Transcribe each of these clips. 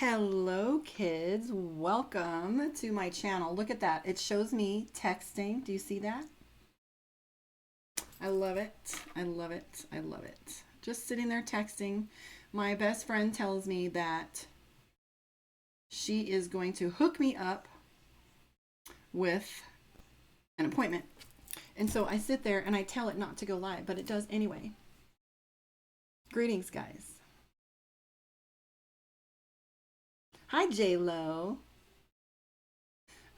Hello, kids. Welcome to my channel. Look at that. It shows me texting. Do you see that? I love it. I love it. I love it. Just sitting there texting. My best friend tells me that she is going to hook me up with an appointment. And so I sit there and I tell it not to go live, but it does anyway. Greetings, guys. Hi, J-Lo.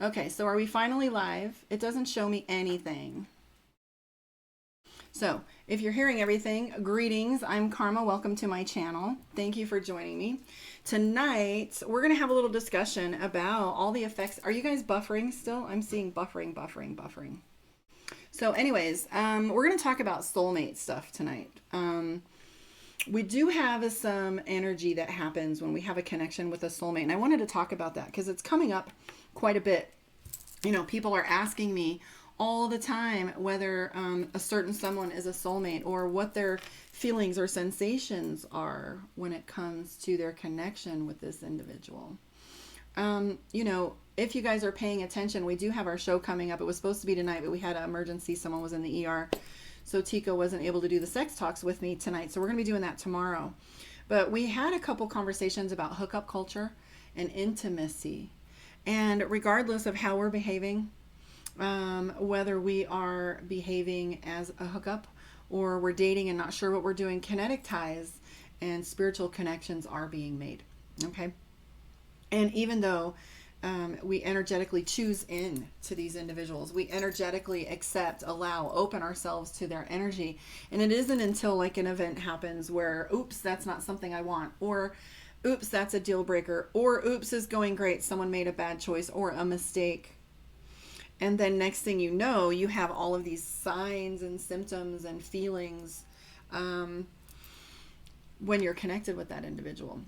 Okay, so are we finally live? It doesn't show me anything. So if you're hearing everything, greetings. I'm Karma. Welcome to my channel. Thank you for joining me. Tonight, we're going to have a little discussion about all the effects. Are you guys buffering still? I'm seeing buffering. So anyways, we're going to talk about soulmate stuff tonight. We do have some energy that happens when we have a connection with a soulmate. And I wanted to talk about that because it's coming up quite a bit. You know, people are asking me all the time whether a certain someone is a soulmate or what their feelings or sensations are when it comes to their connection with this individual. You know, if you guys are paying attention, we do have our show coming up. It was supposed to be tonight, but we had an emergency. Someone was in the ER. So Tika wasn't able to do the sex talks with me tonight. So we're going to be doing that tomorrow. But we had a couple conversations about hookup culture and intimacy. And regardless of how we're behaving, whether we are behaving as a hookup or we're dating and not sure what we're doing, kinetic ties and spiritual connections are being made. Okay. And even though we energetically choose in to these individuals, we energetically accept, allow, open ourselves to their energy. And it isn't until like an event happens where, oops, that's not something I want, or oops, that's a deal breaker, or oops, is going great, someone made a bad choice or a mistake. And then next thing you know, you have all of these signs and symptoms and feelings when you're connected with that individual.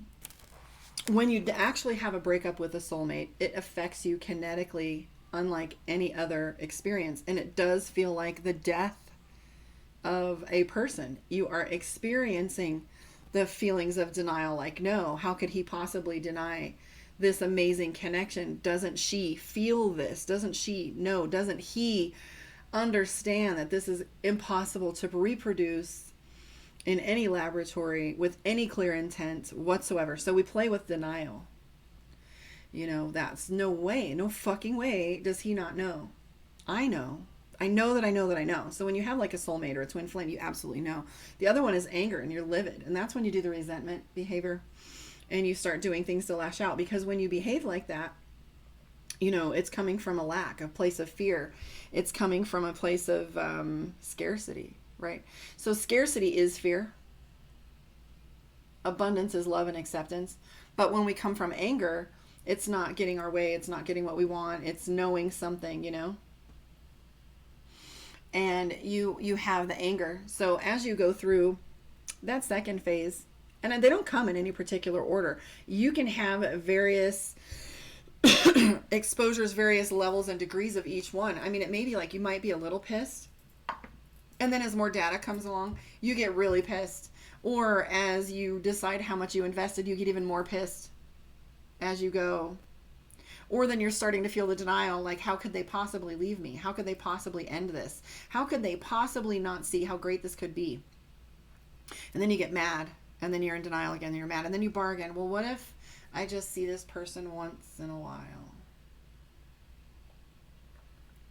When you actually have a breakup with a soulmate, it affects you kinetically unlike any other experience. And it does feel like the death of a person. You are experiencing the feelings of denial, like, no, how could he possibly deny this amazing connection? Doesn't she feel this? Doesn't she know? Doesn't he understand that this is impossible to reproduce in any laboratory with any clear intent whatsoever? So we play with denial. You know, that's no way, no fucking way does he not know. I know. I know that I know that I know. So when you have like a soulmate or a twin flame, you absolutely know. The other one is anger and you're livid. And that's when you do the resentment behavior and you start doing things to lash out. Because when you behave like that, you know, it's coming from a lack, a place of fear. It's coming from a place of scarcity. Right? So scarcity is fear. Abundance is love and acceptance. But when we come from anger, it's not getting our way. It's not getting what we want. It's knowing something, you know. And you have the anger. So as you go through that second phase, and they don't come in any particular order, you can have various exposures, various levels and degrees of each one. I mean, it may be like you might be a little pissed. And then as more data comes along, you get really pissed. Or as you decide how much you invested, you get even more pissed as you go. Or then you're starting to feel the denial, like, how could they possibly leave me? How could they possibly end this? How could they possibly not see how great this could be? And then you get mad, and then you're in denial again, and you're mad, and then you bargain. Well, what if I just see this person once in a while?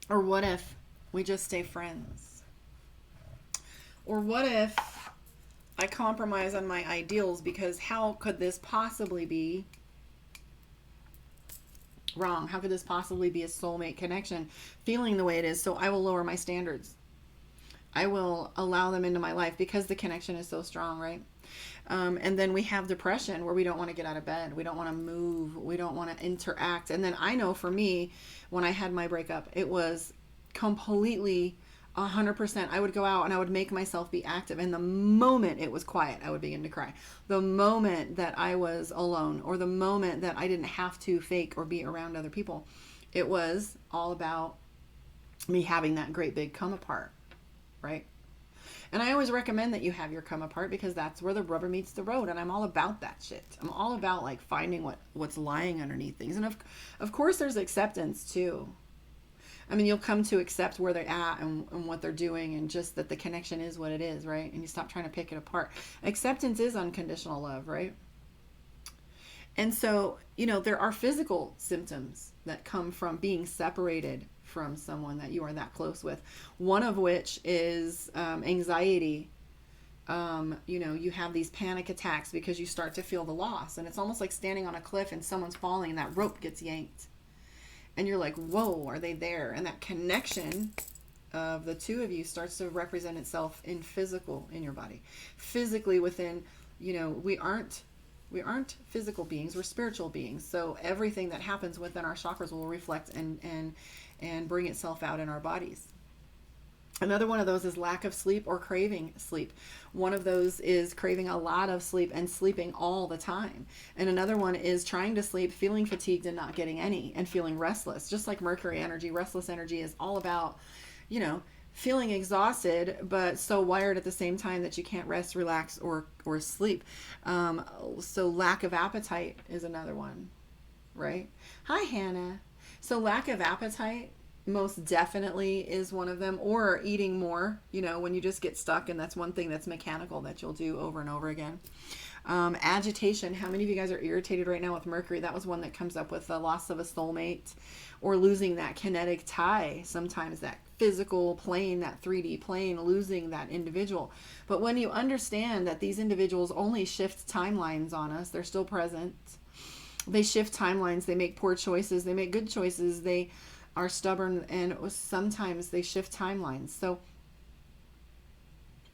Or what if we just stay friends? Or what if I compromise on my ideals because how could this possibly be wrong? How could this possibly be a soulmate connection feeling the way it is? So I will lower my standards. I will allow them into my life because the connection is so strong, right? And then we have depression where we don't want to get out of bed. We don't want to move. We don't want to interact. And then I know for me, when I had my breakup, it was completely 100%. I would go out and I would make myself be active. And the moment it was quiet, I would begin to cry. The moment that I was alone, or the moment that I didn't have to fake or be around other people, it was all about me having that great big come apart, right? And I always recommend that you have your come apart, because that's where the rubber meets the road. And I'm all about that shit. I'm all about like finding what's lying underneath things. And of course there's acceptance too. I mean, you'll come to accept where they're at and what they're doing, and just that the connection is what it is, right? And you stop trying to pick it apart. Acceptance is unconditional love, right? And so, there are physical symptoms that come from being separated from someone that you are that close with. One of which is anxiety. You have these panic attacks because you start to feel the loss. And it's almost like standing on a cliff and someone's falling and that rope gets yanked. And you're like, whoa, are they there? And that connection of the two of you starts to represent itself in your body. Physically within, we aren't physical beings, we're spiritual beings. So everything that happens within our chakras will reflect and bring itself out in our bodies. Another one of those is lack of sleep or craving sleep. One of those is craving a lot of sleep and sleeping all the time. And another one is trying to sleep, feeling fatigued and not getting any, and feeling restless. Just like Mercury energy, restless energy is all about, feeling exhausted, but so wired at the same time that you can't rest, relax, or sleep. So lack of appetite is another one, right? Hi, Hannah. So lack of appetite most definitely is one of them, or eating more, when you just get stuck, and that's one thing that's mechanical that you'll do over and over again. Agitation. How many of you guys are irritated right now with Mercury? That was one that comes up with the loss of a soulmate, or losing that kinetic tie. Sometimes that physical plane, that 3D plane, losing that individual. But when you understand that these individuals only shift timelines on us, they're still present. They shift timelines. They make poor choices. They make good choices. They are stubborn, and sometimes they shift timelines. So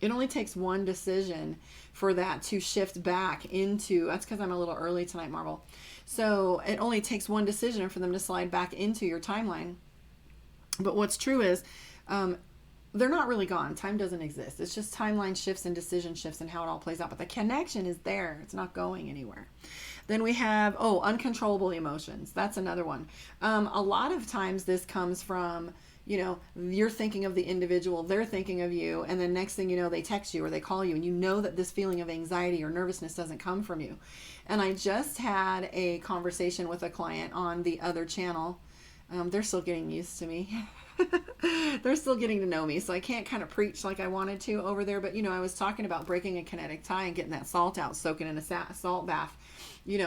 it only takes one decision for that to shift back into, that's because I'm a little early tonight, Marvel. So it only takes one decision for them to slide back into your timeline. But what's true is they're not really gone. Time doesn't exist. It's just timeline shifts and decision shifts and how it all plays out. But the connection is there. It's not going anywhere. Then we have, uncontrollable emotions. That's another one. A lot of times this comes from, you're thinking of the individual, they're thinking of you, and then next thing you know, they text you or they call you, and you know that this feeling of anxiety or nervousness doesn't come from you. And I just had a conversation with a client on the other channel. They're still getting used to me. They're still getting to know me, so I can't kind of preach like I wanted to over there. But, I was talking about breaking a kinetic tie and getting that salt out, soaking in a salt bath,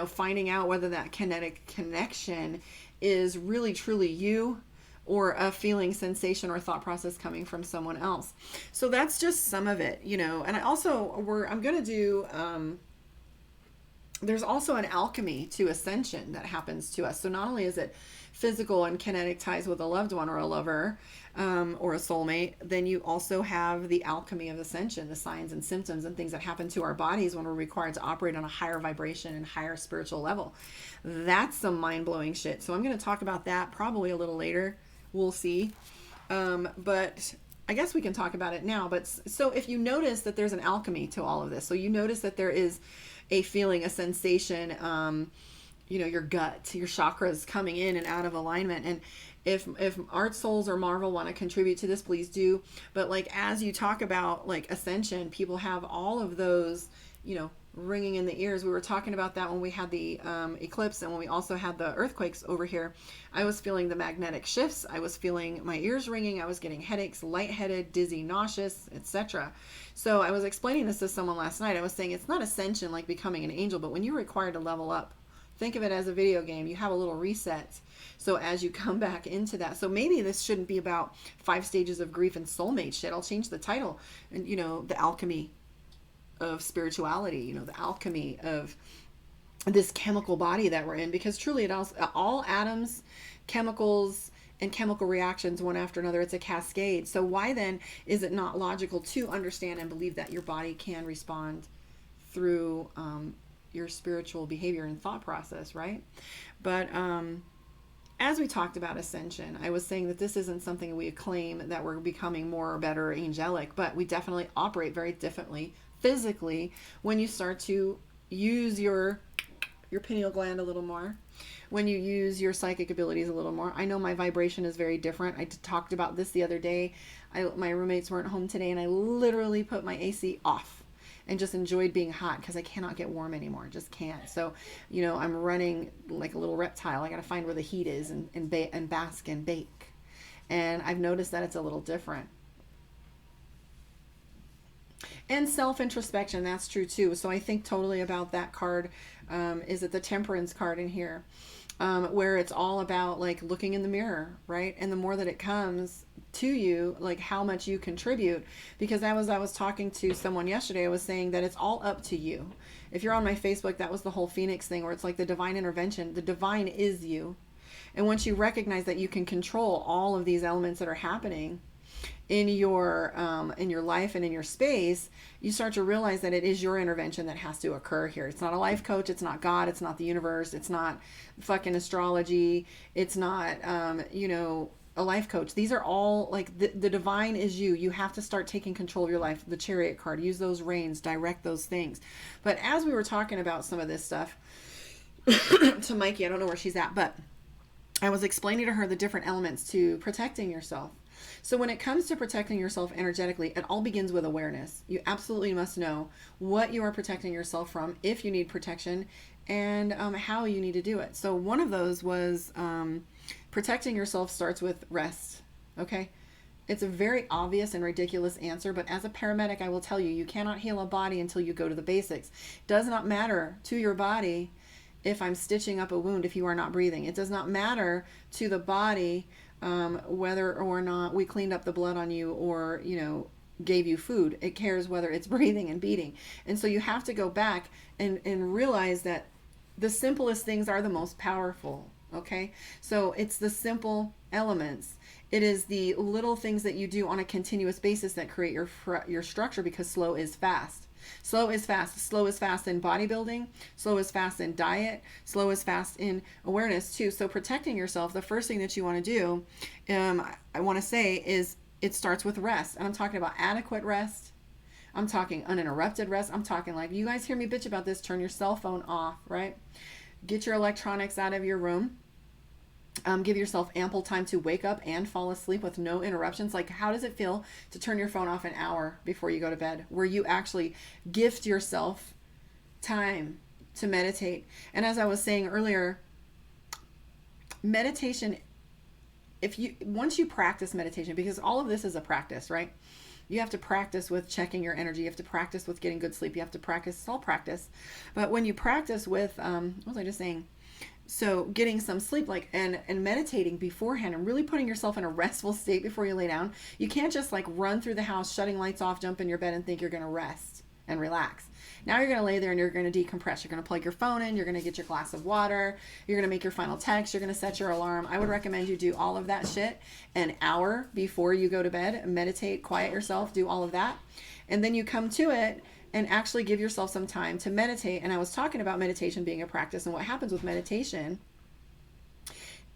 finding out whether that kinetic connection is really, truly you, or a feeling, sensation, or thought process coming from someone else. So that's just some of it, And I'm going to do, there's also an alchemy to ascension that happens to us. So not only is it physical and kinetic ties with a loved one or a lover, or a soulmate, then you also have the alchemy of ascension, the signs and symptoms and things that happen to our bodies when we're required to operate on a higher vibration and higher spiritual level. That's some mind-blowing shit. So I'm going to talk about that probably a little later. We'll see. But I guess we can talk about it now. But so if you notice that there's an alchemy to all of this, so you notice that there is a feeling, a sensation, your gut, your chakras coming in and out of alignment. And if Art Souls or Marvel want to contribute to this, please do. But like, as you talk about like ascension, people have all of those, ringing in the ears. We were talking about that when we had the eclipse, and when we also had the earthquakes over here. I was feeling the magnetic shifts. I was feeling my ears ringing. I was getting headaches, lightheaded, dizzy, nauseous, etc. So I was explaining this to someone last night. I was saying it's not ascension like becoming an angel, but when you're required to level up, think of it as a video game. You have a little reset. So as you come back into that, so maybe this shouldn't be about 5 stages of grief and soulmate shit. I'll change the title, and the alchemy of spirituality, the alchemy of this chemical body that we're in, because truly all atoms, chemicals, and chemical reactions one after another, it's a cascade. So why then is it not logical to understand and believe that your body can respond through your spiritual behavior and thought process, right? But as we talked about ascension, I was saying that this isn't something we claim that we're becoming more or better angelic, but we definitely operate very differently physically when you start to use your your pineal gland a little more, when you use your psychic abilities a little more. I know my vibration is very different. I talked about this the other day. My roommates weren't home today, and I literally put my AC off and just enjoyed being hot because I cannot get warm anymore. Just can't. So, you know, I'm running like a little reptile. I got to find where the heat is and bask and bake. And I've noticed that it's a little different. And self-introspection, that's true too. So I think totally about that card. Is it the Temperance card in here? Where it's all about like looking in the mirror, right? And the more that it comes to you, like how much you contribute. Because I was talking to someone yesterday, I was saying that it's all up to you. If you're on my Facebook, that was the whole Phoenix thing where it's like the divine intervention. The divine is you. And once you recognize that you can control all of these elements that are happening in your life and in your space, you start to realize that it is your intervention that has to occur here. It's not a life coach. It's not God. It's not the universe. It's not fucking astrology. It's not, a life coach. These are all like the divine is you. You have to start taking control of your life. The Chariot card, use those reins, direct those things. But as we were talking about some of this stuff to Mikey, I don't know where she's at, but I was explaining to her the different elements to protecting yourself. So when it comes to protecting yourself energetically, it all begins with awareness. You absolutely must know what you are protecting yourself from, if you need protection, and how you need to do it. So one of those was protecting yourself starts with rest. Okay? It's a very obvious and ridiculous answer, but as a paramedic, I will tell you, you cannot heal a body until you go to the basics. It does not matter to your body if I'm stitching up a wound if you are not breathing. It does not matter to the body whether or not we cleaned up the blood on you or, gave you food. It cares whether it's breathing and beating. And so you have to go back and realize that the simplest things are the most powerful. Okay? So it's the simple elements. It is the little things that you do on a continuous basis that create your structure, because slow is fast. Slow is fast. Slow is fast in bodybuilding. Slow is fast in diet. Slow is fast in awareness too. So protecting yourself, the first thing that you want to do, I want to say, is it starts with rest. And I'm talking about adequate rest. I'm talking uninterrupted rest. I'm talking like, you guys hear me bitch about this, turn your cell phone off, right? Get your electronics out of your room. Give yourself ample time to wake up and fall asleep with no interruptions. Like, how does it feel to turn your phone off an hour before you go to bed, where you actually gift yourself time to meditate? And as I was saying earlier, meditation, once you practice meditation, because all of this is a practice, right? You have to practice with checking your energy. You have to practice with getting good sleep. You have to practice, it's all practice. But when you practice with, what was I just saying? So getting some sleep, and meditating beforehand and really putting yourself in a restful state before you lay down. You can't just like run through the house, shutting lights off, jump in your bed and think you're going to rest and relax. Now you're going to lay there and you're going to decompress. You're going to plug your phone in. You're going to get your glass of water. You're going to make your final text. You're going to set your alarm. I would recommend you do all of that shit an hour before you go to bed. Meditate, quiet yourself, do all of that. And then you come to it and actually give yourself some time to meditate. And I was talking about meditation being a practice, and what happens with meditation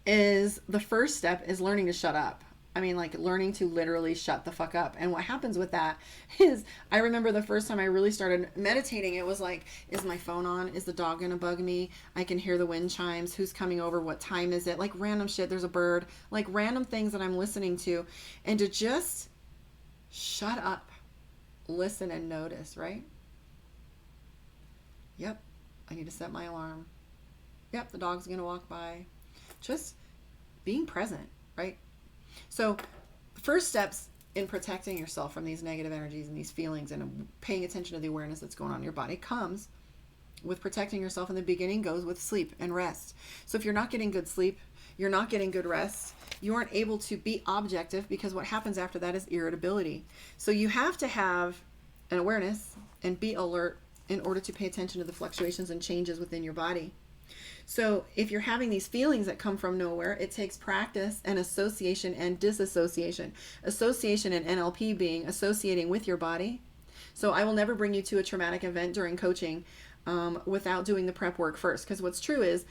is the first step is learning to shut up. I mean, like learning to literally shut the fuck up. And what happens with that is, I remember the first time I really started meditating, it was like, is my phone on? Is the dog gonna bug me? I can hear the wind chimes. Who's coming over? What time is it? Like random shit. There's a bird, like random things that I'm listening to, and to just shut up, listen and notice, right? Yep, I need to set my alarm. Yep, the dog's gonna walk by. Just being present, right? So the first steps in protecting yourself from these negative energies and these feelings and paying attention to the awareness that's going on in your body comes with protecting yourself. In the beginning goes with sleep and rest. So if you're not getting good sleep, you're not getting good rest, you aren't able to be objective, because what happens after that is irritability. So you have to have an awareness and be alert in order to pay attention to the fluctuations and changes within your body. So if you're having these feelings that come from nowhere, it takes practice and association and disassociation. Association in NLP being associating with your body. So I will never bring you to a traumatic event during coaching without doing the prep work first. Because what's true is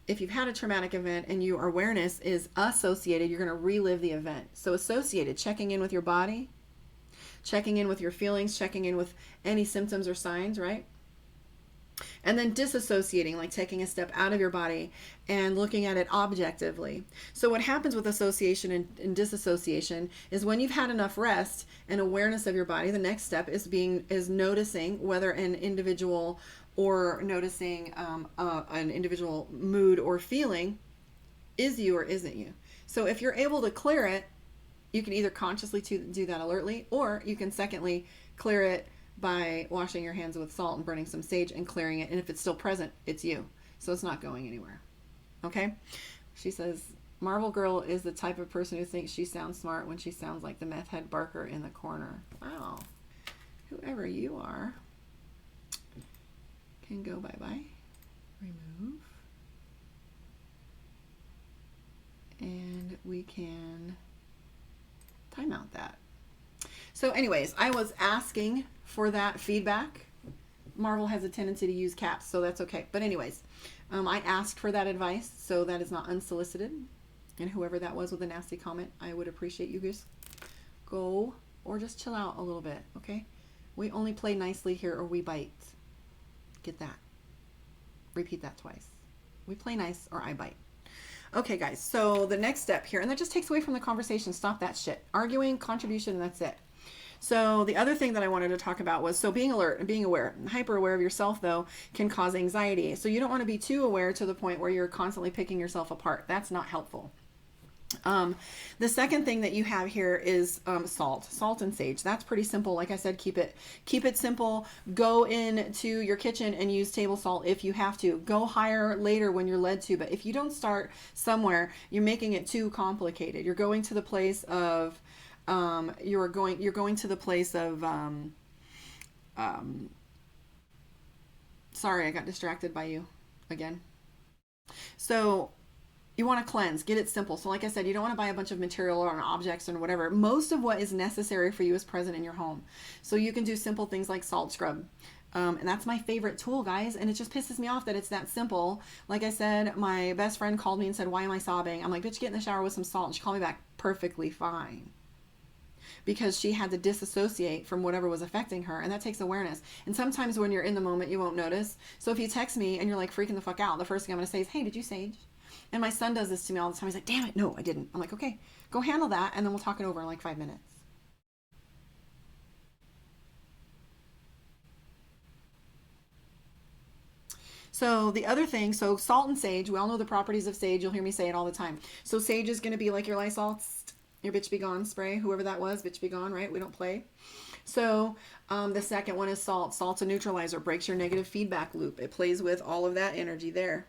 if you've had a traumatic event and your awareness is associated, you're going to relive the event. So associated, checking in with your body, checking in with your feelings, checking in with any symptoms or signs, right? And then disassociating, like taking a step out of your body and looking at it objectively. So what happens with association and disassociation is when you've had enough rest and awareness of your body, the next step is noticing whether an individual or noticing an individual mood or feeling is you or isn't you. So if you're able to clear it, you can either consciously do that alertly, or you can secondly clear it by washing your hands with salt and burning some sage and clearing it. And if it's still present, it's you. So it's not going anywhere. Okay? She says, Marvel Girl is the type of person who thinks she sounds smart when she sounds like the meth head barker in the corner. Wow. Whoever you are can go bye-bye. Remove. And we can time out that. So anyways, I was asking for that feedback. Marvel has a tendency to use caps, so that's okay. But anyways, I asked for that advice, so that is not unsolicited. And whoever that was with a nasty comment, I would appreciate you guys go or just chill out a little bit, okay? We only play nicely here or we bite. Get that. Repeat that twice. We play nice or I bite. Okay, guys, so the next step here, and that just takes away from the conversation. Stop that shit. Arguing, contribution, and that's it. So the other thing that I wanted to talk about was, so being alert and being aware, hyper aware of yourself though, can cause anxiety. So you don't want to be too aware to the point where you're constantly picking yourself apart. That's not helpful. The second thing that you have here is salt and sage. That's pretty simple. Like I said, keep it simple. Go into your kitchen and use table salt if you have to. Go higher later when you're led to. But if you don't start somewhere, you're making it too complicated. You're going to the place of you're going to the place of sorry, I got distracted by you again. So you want to cleanse, get it simple. So like I said, you don't want to buy a bunch of material or objects or whatever. Most of what is necessary for you is present in your home. So you can do simple things like salt scrub. And that's my favorite tool, guys. And it just pisses me off that it's that simple. Like I said, my best friend called me and said, why am I sobbing? I'm like, bitch, get in the shower with some salt. And she called me back perfectly fine. Because she had to disassociate from whatever was affecting her. And that takes awareness. And sometimes when you're in the moment, you won't notice. So if you text me and you're like freaking the fuck out, the first thing I'm going to say is, hey, did you sage? And my son does this to me all the time. He's like, damn it, no, I didn't. I'm like, okay, go handle that, and then we'll talk it over in like 5 minutes. So the other thing, so salt and sage, we all know the properties of sage. You'll hear me say it all the time. So sage is going to be like your Lysol, your bitch be gone spray, whoever that was, bitch be gone, right? We don't play. So the second one is salt. Salt's a neutralizer, breaks your negative feedback loop. It plays with all of that energy there.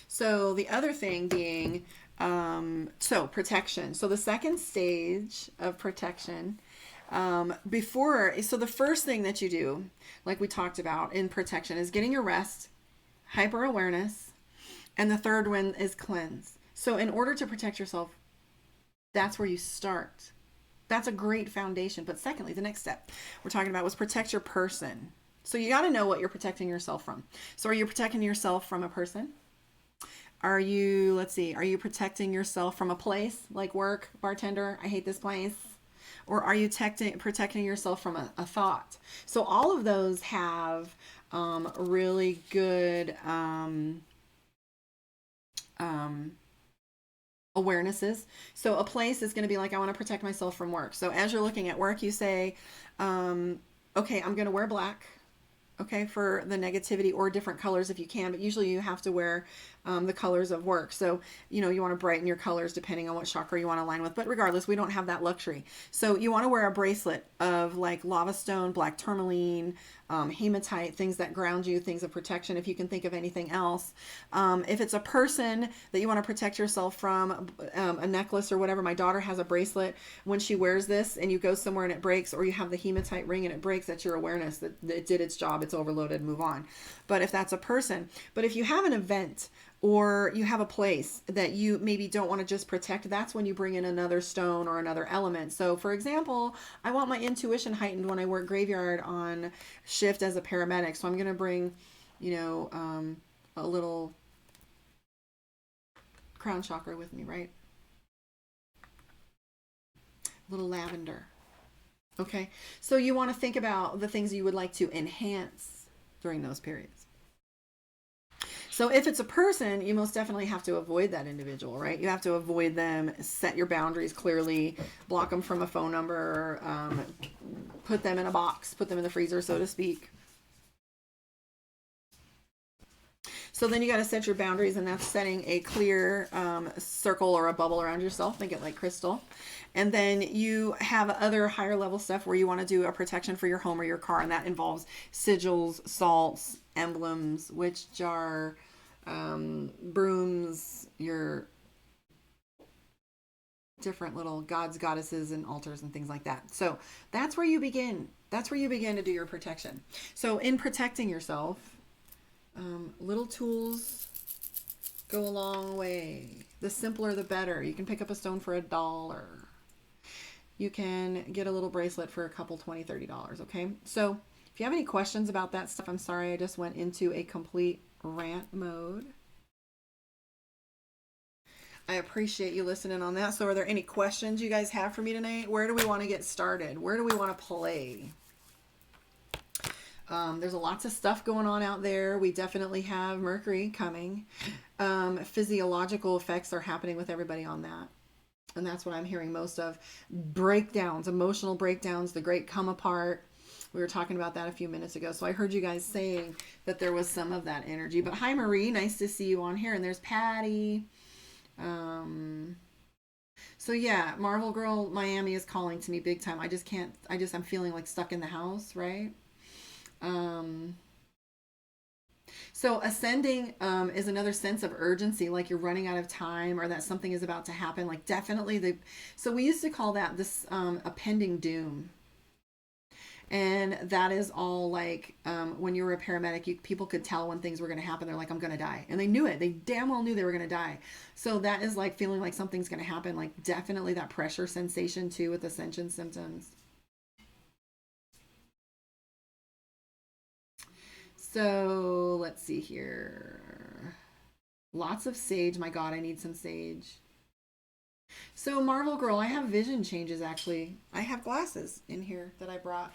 So the other thing being, so protection. So the second stage of protection, so the first thing that you do, like we talked about in protection, is getting your rest, hyper awareness, and the third one is cleanse. So in order to protect yourself, that's where you start. That's a great foundation. But secondly, the next step we're talking about was protect your person. So you got to know what you're protecting yourself from. So are you protecting yourself from a person? Are you protecting yourself from a place like work, bartender, I hate this place? Or are you protecting yourself from a thought? So all of those have really good awarenesses. So a place is going to be like, I want to protect myself from work. So as you're looking at work, you say, okay, I'm going to wear black. Okay, for the negativity, or different colors if you can, but usually you have to wear the colors of work. So, you want to brighten your colors depending on what chakra you want to align with. But regardless, we don't have that luxury. So you want to wear a bracelet of like lava stone, black tourmaline, hematite, things that ground you, things of protection, if you can think of anything else. If it's a person that you want to protect yourself from, a necklace or whatever. My daughter has a bracelet. When she wears this and you go somewhere and it breaks, or you have the hematite ring and it breaks, that's your awareness that it did its job. It's overloaded, move on. But if that's a person, but if you have an event or you have a place that you maybe don't want to just protect, that's when you bring in another stone or another element. So for example, I want my intuition heightened when I work graveyard on shift as a paramedic. So I'm going to bring, a little crown chakra with me, right? A little lavender. Okay. So you want to think about the things you would like to enhance during those periods. So if it's a person, you most definitely have to avoid that individual, right? You have to avoid them, set your boundaries clearly, block them from a phone number, put them in a box, put them in the freezer, so to speak. So then you got to set your boundaries, and that's setting a clear circle or a bubble around yourself. Think it like crystal. And then you have other higher level stuff where you want to do a protection for your home or your car, and that involves sigils, salts, emblems, witch jar, brooms, your different little gods, goddesses, and altars and things like that. So that's where you begin. That's where you begin to do your protection. So in protecting yourself, little tools go a long way. The simpler, the better. You can pick up a stone for $1. You can get a little bracelet for a couple, $20, $30. Okay. So if you have any questions about that stuff, I'm sorry, I just went into a complete rant mode. I appreciate you listening on that. So are there any questions you guys have for me tonight? Where do we want to get started? Where do we want to play? There's lots of stuff going on out there. We definitely have Mercury coming. Physiological effects are happening with everybody on that. And that's what I'm hearing most of. Breakdowns, emotional breakdowns, the great come apart. We were talking about that a few minutes ago. So I heard you guys saying that there was some of that energy. But hi, Marie. Nice to see you on here. And there's Patty. So yeah, Marvel Girl Miami is calling to me big time. I'm feeling like stuck in the house, right? So ascending is another sense of urgency, like you're running out of time or that something is about to happen. Like definitely so we used to call that this a pending doom. And that is all like when you were a paramedic, people could tell when things were going to happen. They're like, I'm going to die. And they knew it. They damn well knew they were going to die. So that is like feeling like something's going to happen. Like definitely that pressure sensation too with ascension symptoms. So let's see here. Lots of sage. My God, I need some sage. So Marvel Girl, I have vision changes actually. I have glasses in here that I brought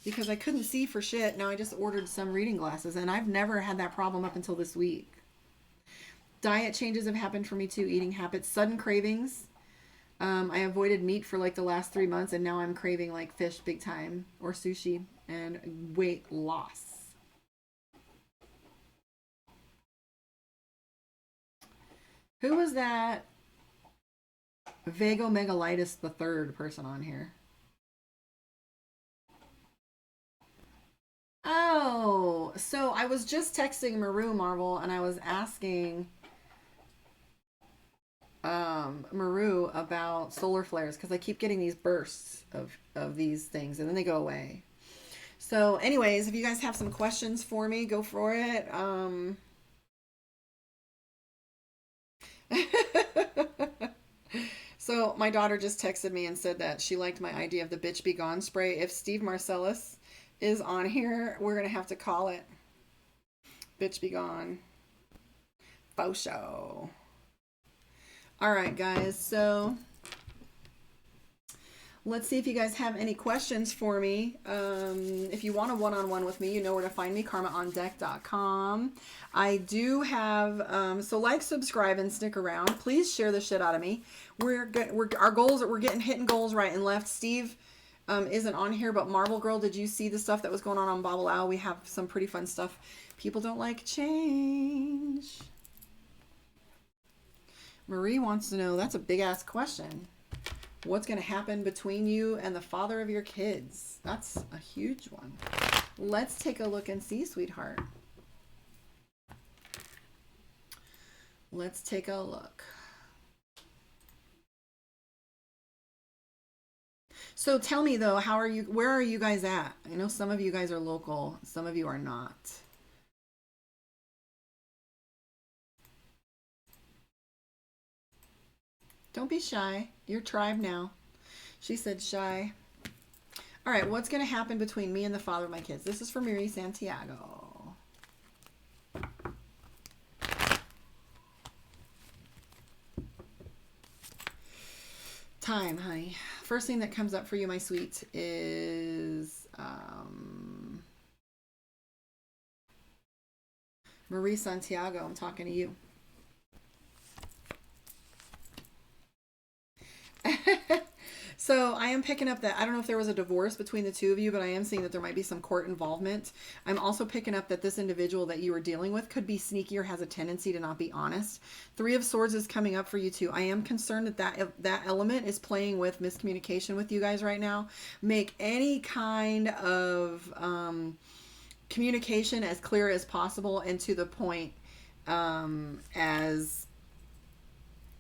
because I couldn't see for shit. Now I just ordered some reading glasses and I've never had that problem up until this week. Diet changes have happened for me too. Eating habits, sudden cravings. I avoided meat for like the last 3 months and now I'm craving like fish big time or sushi, and weight loss. Who was that Vagomegalitis the third person on here? Oh, so I was just texting Maru Marvel and I was asking Maru about solar flares because I keep getting these bursts of these things and then they go away. So anyways, if you guys have some questions for me, go for it. So my daughter just texted me and said that she liked my idea of the Bitch Be Gone spray. If Steve Marcellus is on here, we're going to have to call it Bitch Be Gone. Faux show. All right, guys. So let's see if you guys have any questions for me. If you want a one-on-one with me, you know where to find me, karmaondeck.com. I do have, so like, subscribe, and stick around. Please share the shit out of me. Our goals, we're getting hitting goals right and left. Steve isn't on here, but Marvel Girl, did you see the stuff that was going on Bobble Owl? We have some pretty fun stuff. People don't like change. Marie wants to know, that's a big-ass question. What's going to happen between you and the father of your kids? That's a huge one. Let's take a look and see, sweetheart. Let's take a look. So tell me though, where are you guys at? I know some of you guys are local, some of you are not. Don't be shy. You're tribe now. She said shy. All right, what's going to happen between me and the father of my kids? This is for Miri Santiago. Time, honey. first thing that comes up for you, my sweet, is Marie Santiago. I'm talking to you. So I am picking up that, I don't know if there was a divorce between the two of you, but I am seeing that there might be some court involvement. I'm also picking up that this individual that you were dealing with could be sneaky or has a tendency to not be honest. Three of Swords is coming up for you too. I am concerned that element is playing with miscommunication with you guys right now. Make any kind of communication as clear as possible and to the point, as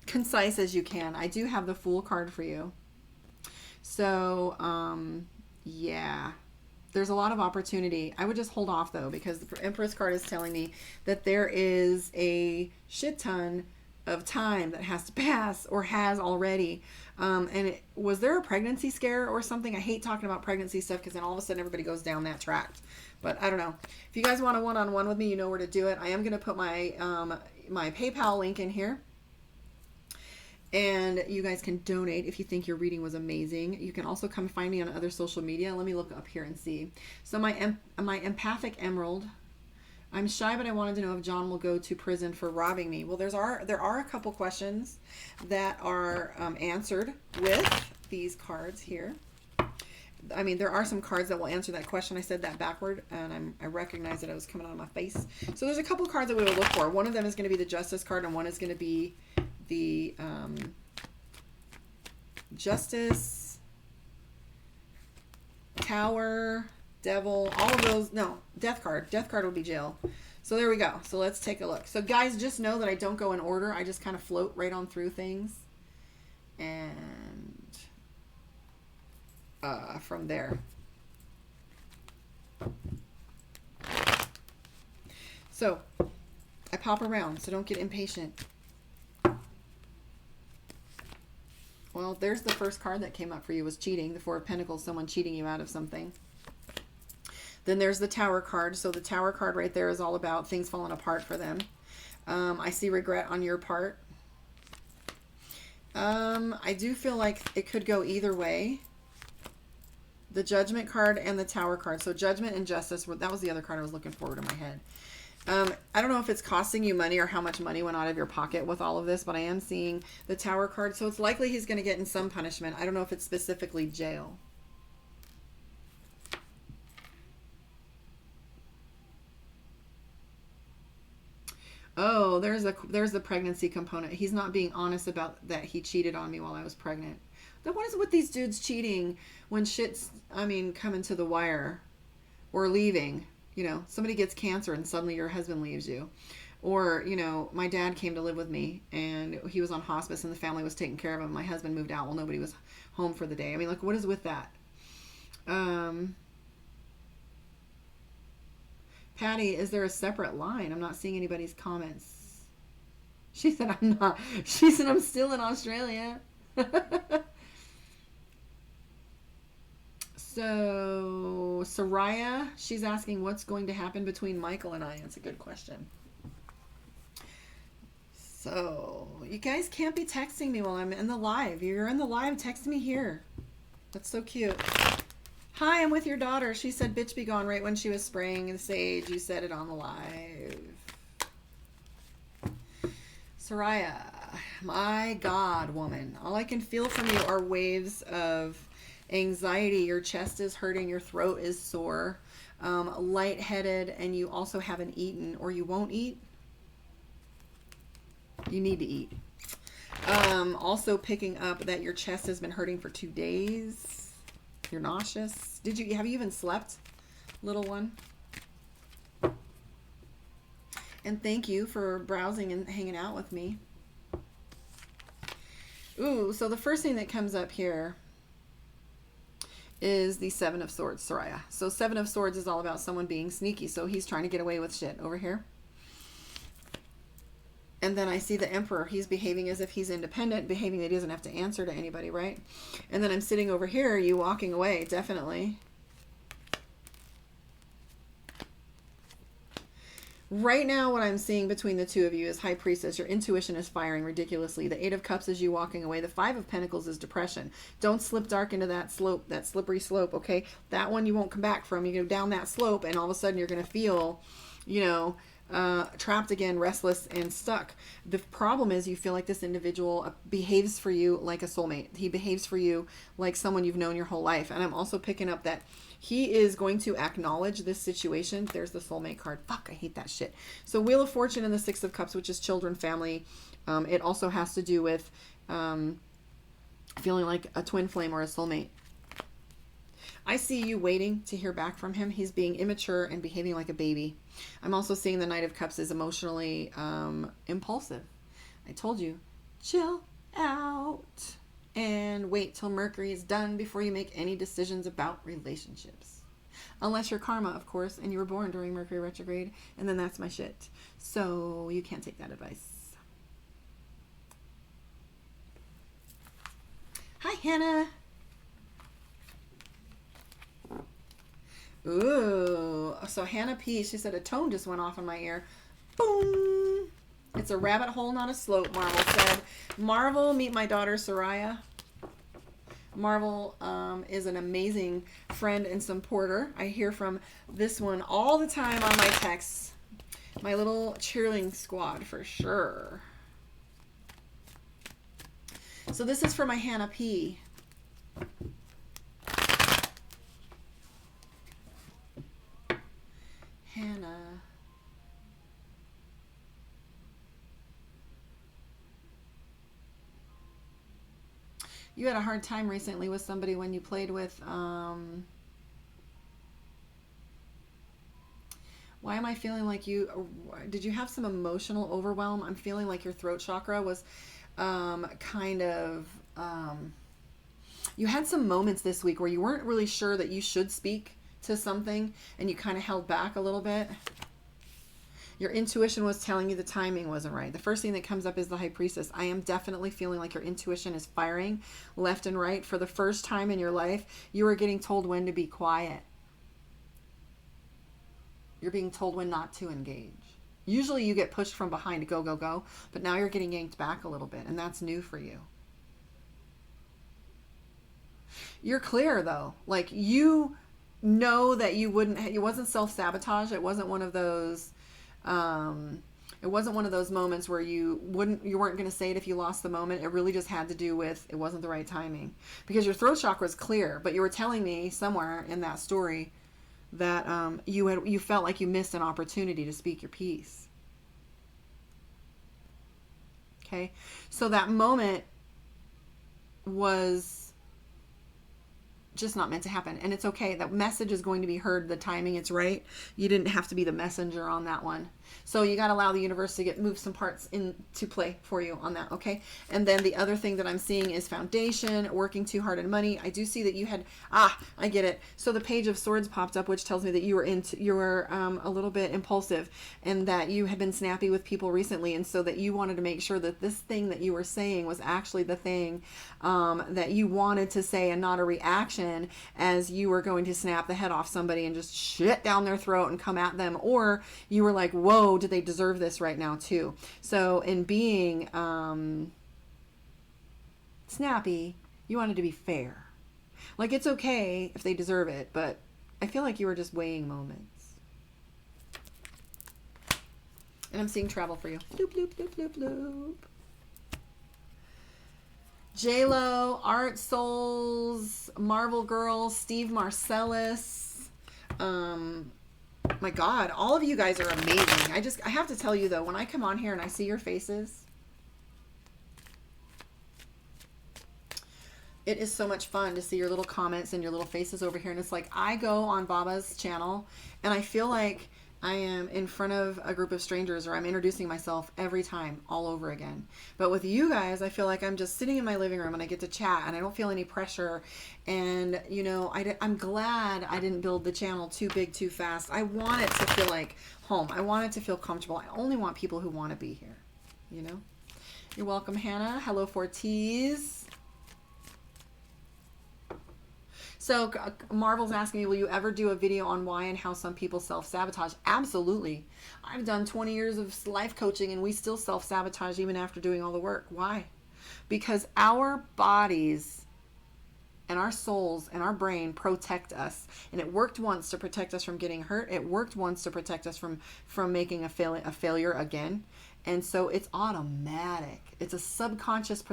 concise as you can. I do have the Fool card for you. So, yeah, there's a lot of opportunity. I would just hold off though, because the Empress card is telling me that there is a shit ton of time that has to pass or has already. Was there a pregnancy scare or something? I hate talking about pregnancy stuff because then all of a sudden everybody goes down that track. But I don't know. If you guys want a one-on-one with me, you know where to do it. I am going to put my, my PayPal link in here. And you guys can donate if you think your reading was amazing. You can also come find me on other social media. Let me look up here and see. So my empathic emerald. I'm shy, but I wanted to know if John will go to prison for robbing me. Well, there are a couple questions that are answered with these cards here. I mean, there are some cards that will answer that question. I said that backward, and I recognize that it was coming out of my face. So there's a couple cards that we will look for. One of them is going to be the Justice card, and one is going to be the Justice, Tower, Devil, all of those. No, Death card. Death card would be jail. So there we go. So let's take a look. So guys, just know that I don't go in order. I just kind of float right on through things. And from there. So I pop around, so don't get impatient. Well, there's the first card that came up for you was cheating. The Four of Pentacles, someone cheating you out of something. Then there's the Tower card. So the Tower card right there is all about things falling apart for them. I see regret on your part. I do feel like it could go either way. The Judgment card and the Tower card. So Judgment and Justice, that was the other card I was looking forward in my head. I don't know if it's costing you money or how much money went out of your pocket with all of this, but I am seeing the Tower card. So it's likely he's going to get in some punishment. I don't know if it's specifically jail. Oh, there's the pregnancy component. He's not being honest about that he cheated on me while I was pregnant. Then what is with these dudes cheating when shit's, I mean, coming to the wire or leaving? You know, somebody gets cancer and suddenly your husband leaves you. Or, you know, my dad came to live with me and he was on hospice and the family was taking care of him. My husband moved out while nobody was home for the day. I mean, like, what is with that? Patty, is there a separate line? I'm not seeing anybody's comments. She said, I'm not. She said, I'm still in Australia. So, Soraya, she's asking what's going to happen between Michael and I. That's a good question. So, you guys can't be texting me while I'm in the live. You're in the live, text me here. That's so cute. Hi, I'm with your daughter. She said bitch be gone right when she was spraying the sage. You said it on the live. Soraya, my God, woman. All I can feel from you are waves of anxiety. Your chest is hurting. Your throat is sore. Lightheaded, and you also haven't eaten, or you won't eat. You need to eat. Also picking up that your chest has been hurting for 2 days. You're nauseous. Have you even slept, little one? And thank you for browsing and hanging out with me. Ooh, so the first thing that comes up here is the Seven of Swords, Soraya. So Seven of Swords is all about someone being sneaky. So he's trying to get away with shit over here. And then I see the Emperor. He's behaving as if he's independent, behaving that he doesn't have to answer to anybody, right? And then I'm sitting over here, you walking away, definitely. Right now, what I'm seeing between the two of you is High Priestess. Your intuition is firing ridiculously. The Eight of Cups is you walking away. The Five of Pentacles is depression. Don't slip dark into that slope, that slippery slope, okay? That one you won't come back from. You go down that slope, and all of a sudden you're going to feel, you know, trapped again, restless, and stuck. The problem is you feel like this individual behaves for you like a soulmate. He behaves for you like someone you've known your whole life. And I'm also picking up that he is going to acknowledge this situation. There's the soulmate card. Fuck, I hate that shit. So Wheel of Fortune and the Six of Cups, which is children, family. It also has to do with feeling like a twin flame or a soulmate. I see you waiting to hear back from him. He's being immature and behaving like a baby. I'm also seeing the Knight of Cups is emotionally impulsive. I told you, chill out and wait till Mercury is done before you make any decisions about relationships. Unless you're karma, of course, and you were born during Mercury retrograde, and then that's my shit. So you can't take that advice. Hi, Hannah. Ooh, so Hannah P, she said a tone just went off in my ear. Boom. It's a rabbit hole, not a slope, Marvel said. Marvel, meet my daughter, Soraya. Marvel is an amazing friend and supporter. I hear from this one all the time on my texts. My little cheerleading squad, for sure. So this is for my Hannah P. Hannah. You had a hard time recently with somebody when you played with, why am I feeling like did you have some emotional overwhelm? I'm feeling like your throat chakra was kind of, you had some moments this week where you weren't really sure that you should speak to something and you kind of held back a little bit. Your intuition was telling you the timing wasn't right. The first thing that comes up is the High Priestess. I am definitely feeling like your intuition is firing left and right. For the first time in your life, you are getting told when to be quiet. You're being told when not to engage. Usually you get pushed from behind to go, go, go, but now you're getting yanked back a little bit, and that's new for you. You're clear, though. Like, you know that you wouldn't, it wasn't self-sabotage. It wasn't one of those, it wasn't one of those moments where you weren't going to say it if you lost the moment. It really just had to do with, it wasn't the right timing. Because your throat chakra is clear, but you were telling me somewhere in that story that you felt like you missed an opportunity to speak your piece. Okay? So that moment was just not meant to happen, and it's okay. That message is going to be heard. The timing, it's right. You didn't have to be the messenger on that one. So you got to allow the universe to move some parts into play for you on that, okay? And then the other thing that I'm seeing is foundation, working too hard, and money. I do see that you had, I get it. So the Page of Swords popped up, which tells me that you were a little bit impulsive, and that you had been snappy with people recently, and so that you wanted to make sure that this thing that you were saying was actually the thing that you wanted to say, and not a reaction as you were going to snap the head off somebody and just shit down their throat and come at them, or you were like, whoa, do they deserve this right now too? So in being snappy, you wanted to be fair. Like, it's okay if they deserve it, but I feel like you were just weighing moments. And I'm seeing travel for you. Bloop, bloop, bloop, bloop, bloop. J-Lo, Art Souls, Marvel Girl, Steve Marcellus. My God, all of you guys are amazing. I have to tell you though, when I come on here and I see your faces, it is so much fun to see your little comments and your little faces over here. And it's like, I go on Baba's channel and I feel like I am in front of a group of strangers, or I'm introducing myself every time all over again. But with you guys, I feel like I'm just sitting in my living room and I get to chat and I don't feel any pressure. And, you know, I'm glad I didn't build the channel too big too fast. I want it to feel like home. I want it to feel comfortable. I only want people who want to be here, you know? You're welcome, Hannah. Hello, Fortiz. So Marvel's asking me, will you ever do a video on why and how some people self-sabotage? Absolutely. I've done 20 years of life coaching and we still self-sabotage even after doing all the work. Why? Because our bodies and our souls and our brain protect us, and it worked once to protect us from getting hurt. It worked once to protect us from making a failure again, and so it's automatic. It's a subconscious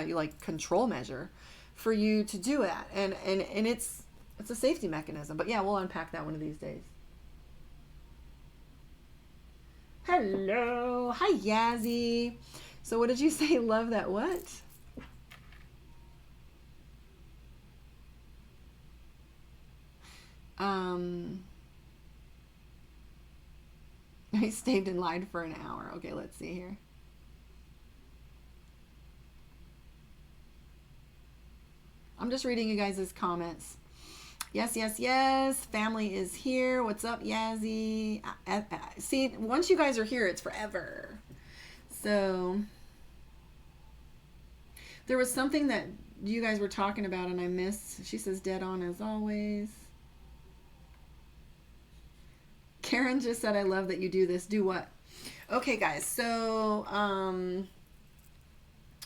like control measure for you to do that, and it's a safety mechanism. But yeah, we'll unpack that one of these days. Hello, hi Yazzie. So what did you say? Love that what? I stayed in line for an hour. Okay, let's see here. I'm just reading you guys' comments. Yes, yes, yes. Family is here. What's up, Yazzie? See, once you guys are here, it's forever. So, there was something that you guys were talking about and I missed. She says, dead on as always. Karen just said, I love that you do this. Do what? Okay, guys. So,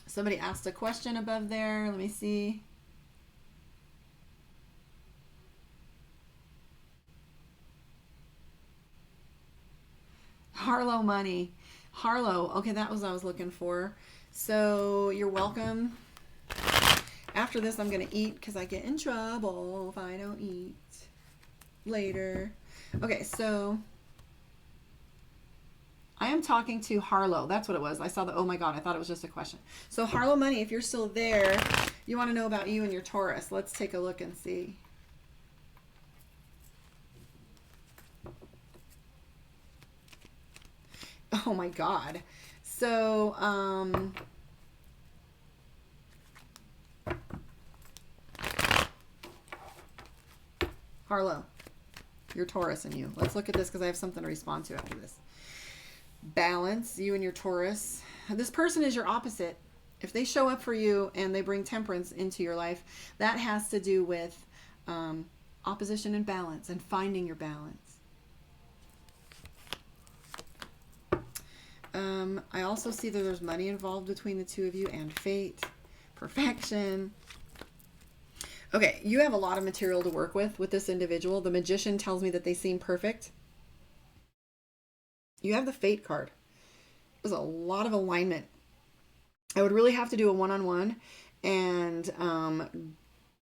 somebody asked a question above there. Let me see. Harlow money. Harlow. Okay, that was what I was looking for. So, you're welcome. After this, I'm going to eat because I get in trouble if I don't eat later. Okay, so I am talking to Harlow. That's what it was. I saw the, oh my God, I thought it was just a question. So Harlow Money, if you're still there, you want to know about you and your Taurus. Let's take a look and see. Oh my God. So, Harlow, your Taurus and you. Let's look at this because I have something to respond to after this. Balance, you and your Taurus. This person is your opposite. If they show up for you and they bring temperance into your life, that has to do with opposition and balance and finding your balance. I also see that there's money involved between the two of you and fate, perfection. Okay, you have a lot of material to work with this individual. The Magician tells me that they seem perfect. You have the Fate card. There's a lot of alignment. I would really have to do a one-on-one and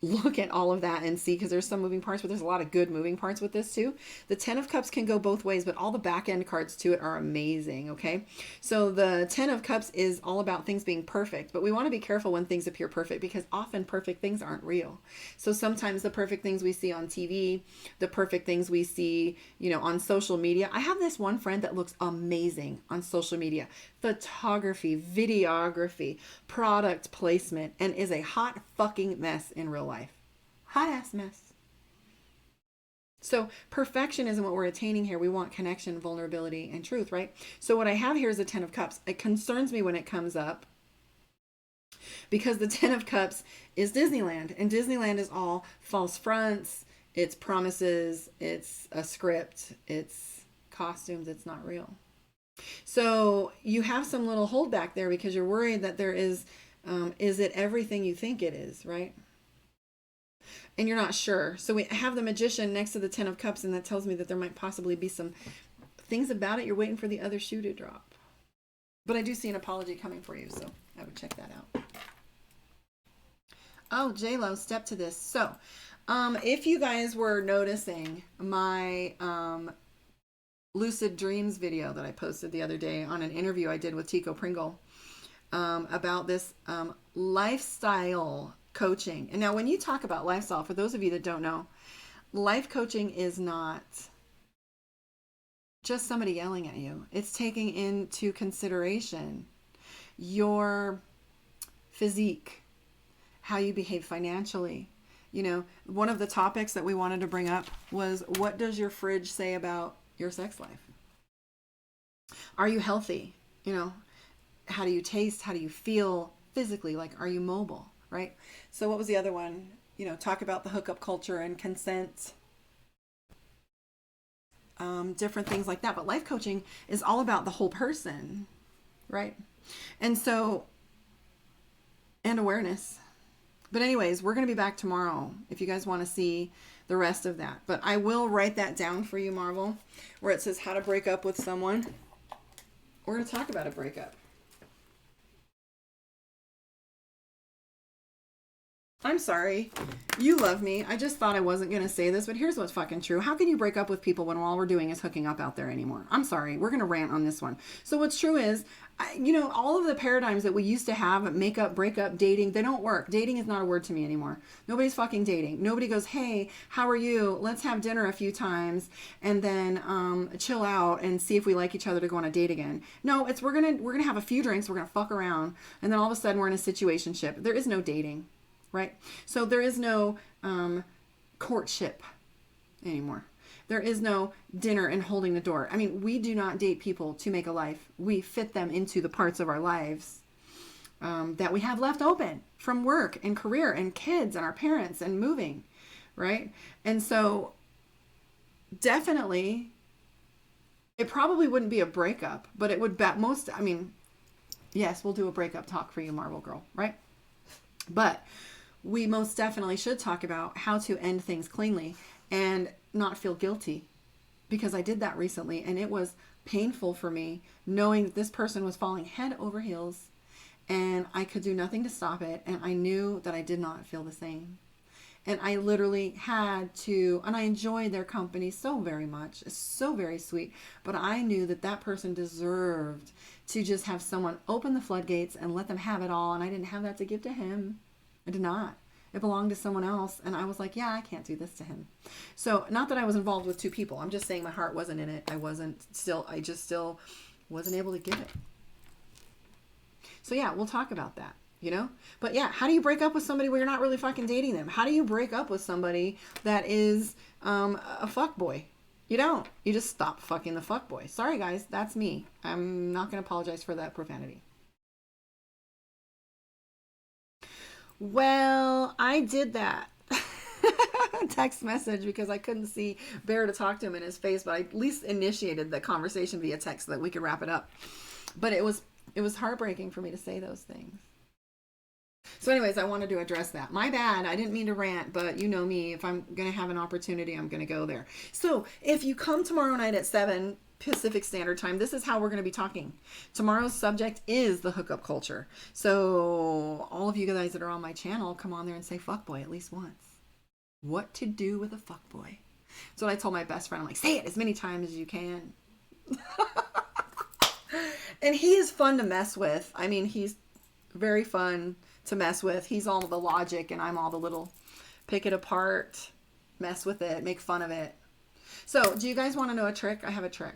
look at all of that and see, because there's some moving parts, but there's a lot of good moving parts with this too. The 10 of Cups can go both ways, but all the back end cards to it are amazing. Okay, so the 10 of Cups is all about things being perfect, but we want to be careful when things appear perfect, because often perfect things aren't real. So sometimes the perfect things we see on TV, the perfect things we see, you know, on social media. I have this one friend that looks amazing on social media, photography, videography, product placement, and is a hot fucking mess in real life. Hot ass mess. So perfection isn't what we're attaining here. We want connection, vulnerability, and truth, right? So what I have here is a 10 of Cups. It concerns me when it comes up, because the 10 of Cups is Disneyland, and Disneyland is all false fronts, it's promises, it's a script, it's costumes, it's not real. So you have some little holdback there because you're worried that there is it everything you think it is, right? And you're not sure. So we have the Magician next to the 10 of Cups, and that tells me that there might possibly be some things about it. You're waiting for the other shoe to drop. But I do see an apology coming for you, so I would check that out. Oh, J-Lo, step to this. So if you guys were noticing my lucid dreams video that I posted the other day on an interview I did with Tico Pringle about this lifestyle coaching. And now when you talk about lifestyle, for those of you that don't know, life coaching is not just somebody yelling at you. It's taking into consideration your physique, how you behave financially. You know, one of the topics that we wanted to bring up was, what does your fridge say about your sex life? Are you healthy? You know, how do you taste? How do you feel physically? Like, are you mobile? Right? So what was the other one? talk about the hookup culture and consent, different things like that. But life coaching is all about the whole person, right? And so, and awareness. But anyways, we're going to be back tomorrow if you guys want to see the rest of that. But I will write that down for you, Marvel, where it says how to break up with someone. We're going to talk about a breakup. I'm sorry. You love me. I just thought I wasn't going to say this, but here's what's fucking true. How can you break up with people when all we're doing is hooking up out there anymore? I'm sorry. We're going to rant on this one. So what's true is, all of the paradigms that we used to have, makeup, breakup, dating, they don't work. Dating is not a word to me anymore. Nobody's fucking dating. Nobody goes, hey, how are you? Let's have dinner a few times and then chill out and see if we like each other to go on a date again. No, it's we're gonna have a few drinks, we're gonna fuck around, and then all of a sudden we're in a situationship. There is no dating. Right? So there is no courtship anymore. There is no dinner and holding the door. I mean, we do not date people to make a life. We fit them into the parts of our lives that we have left open from work and career and kids and our parents and moving, right? And so definitely, it probably wouldn't be a breakup, but it would yes, we'll do a breakup talk for you, Marvel Girl, right? But we most definitely should talk about how to end things cleanly and not feel guilty, because I did that recently and it was painful for me knowing that this person was falling head over heels and I could do nothing to stop it. And I knew that I did not feel the same. And I literally had to, and I enjoyed their company so very much. It's so very sweet. But I knew that that person deserved to just have someone open the floodgates and let them have it all. And I didn't have that to give to him. I did not. It belonged to someone else. And I was like, yeah, I can't do this to him. So not that I was involved with two people. I'm just saying my heart wasn't in it. I just still wasn't able to give it. So yeah, we'll talk about that, But yeah, how do you break up with somebody where you're not really fucking dating them? How do you break up with somebody that is a fuckboy? You don't. You just stop fucking the fuckboy. Sorry guys, that's me. I'm not going to apologize for that profanity. Well, I did that text message because I couldn't see Bear to talk to him in his face, but I at least initiated the conversation via text so that we could wrap it up. But it was heartbreaking for me to say those things. So anyways, I wanted to address that. My bad. I didn't mean to rant, but you know me. If I'm going to have an opportunity, I'm going to go there. So if you come tomorrow night at 7 Pacific Standard Time, this is how we're going to be talking. Tomorrow's subject is the hookup culture. So all of you guys that are on my channel, come on there and say fuckboy at least once. What to do with a fuckboy? So I told my best friend, I'm like, say it as many times as you can. And he is fun to mess with. I mean, he's very fun to mess with. He's all the logic and I'm all the little pick it apart, mess with it, make fun of it. So do you guys want to know a trick? I have a trick.